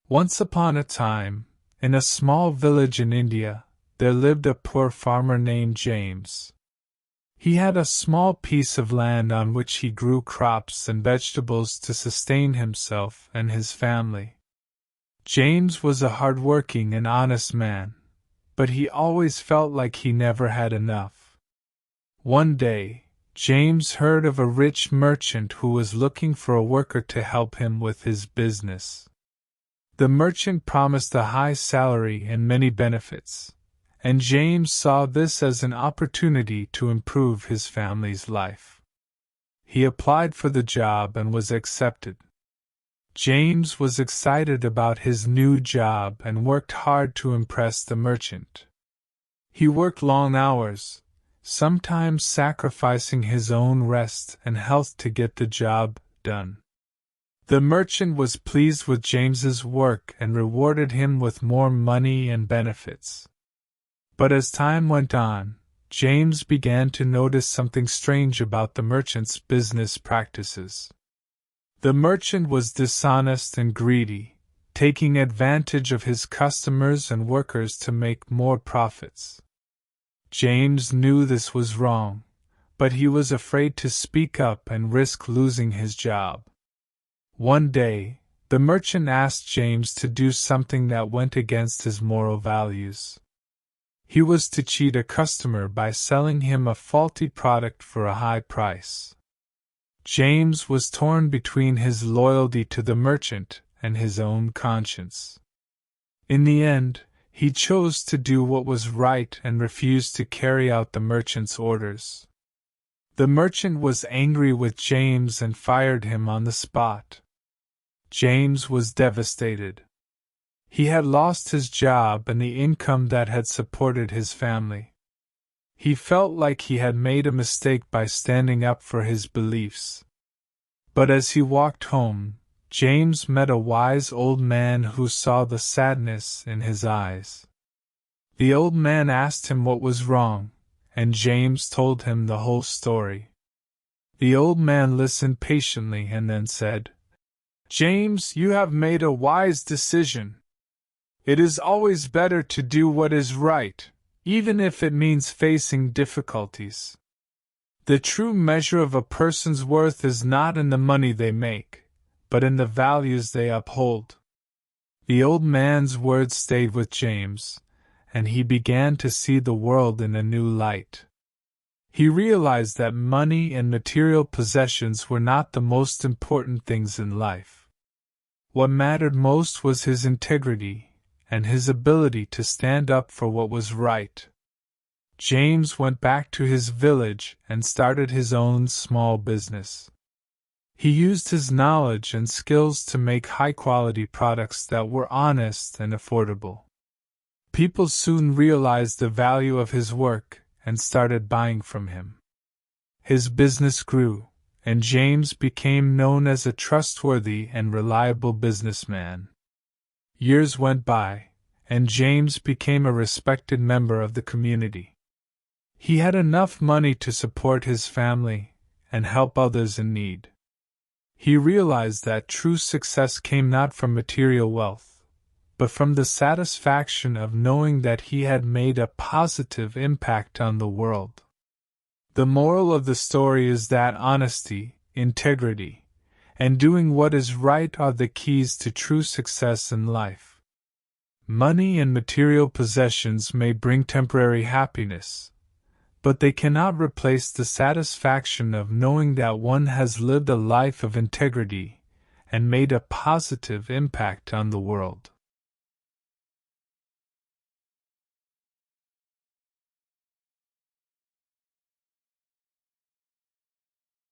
Once upon a time, in a small village in India, there lived a poor farmer named James. He had a small piece of land on which he grew crops and vegetables to sustain himself and his family. James was a hard-working and honest man, but he always felt like he never had enough. One day, James heard of a rich merchant who was looking for a worker to help him with his business. The merchant promised a high salary and many benefits, and James saw this as an opportunity to improve his family's life. He applied for the job and was accepted. James was excited about his new job and worked hard to impress the merchant. He worked long hours, sometimes sacrificing his own rest and health to get the job done. The merchant was pleased with James's work and rewarded him with more money and benefits. But as time went on, James began to notice something strange about the merchant's business practices. The merchant was dishonest and greedy, taking advantage of his customers and workers to make more profits. James knew this was wrong, but he was afraid to speak up and risk losing his job. One day, the merchant asked James to do something that went against his moral values. He was to cheat a customer by selling him a faulty product for a high price. James was torn between his loyalty to the merchant and his own conscience. In the end, he chose to do what was right and refused to carry out the merchant's orders. The merchant was angry with James and fired him on the spot. James was devastated. He had lost his job and the income that had supported his family. He felt like he had made a mistake by standing up for his beliefs. But as he walked home, James met a wise old man who saw the sadness in his eyes. The old man asked him what was wrong, and James told him the whole story. The old man listened patiently and then said, "James, you have made a wise decision. It is always better to do what is right, even if it means facing difficulties. The true measure of a person's worth is not in the money they make, but in the values they uphold." The old man's words stayed with James, and he began to see the world in a new light. He realized that money and material possessions were not the most important things in life. What mattered most was his integrity and his ability to stand up for what was right. James went back to his village and started his own small business. He used his knowledge and skills to make high-quality products that were honest and affordable. People soon realized the value of his work and started buying from him. His business grew, and James became known as a trustworthy and reliable businessman. Years went by, and James became a respected member of the community. He had enough money to support his family and help others in need. He realized that true success came not from material wealth, but from the satisfaction of knowing that he had made a positive impact on the world. The moral of the story is that honesty, integrity, and doing what is right are the keys to true success in life. Money and material possessions may bring temporary happiness, but they cannot replace the satisfaction of knowing that one has lived a life of integrity and made a positive impact on the world.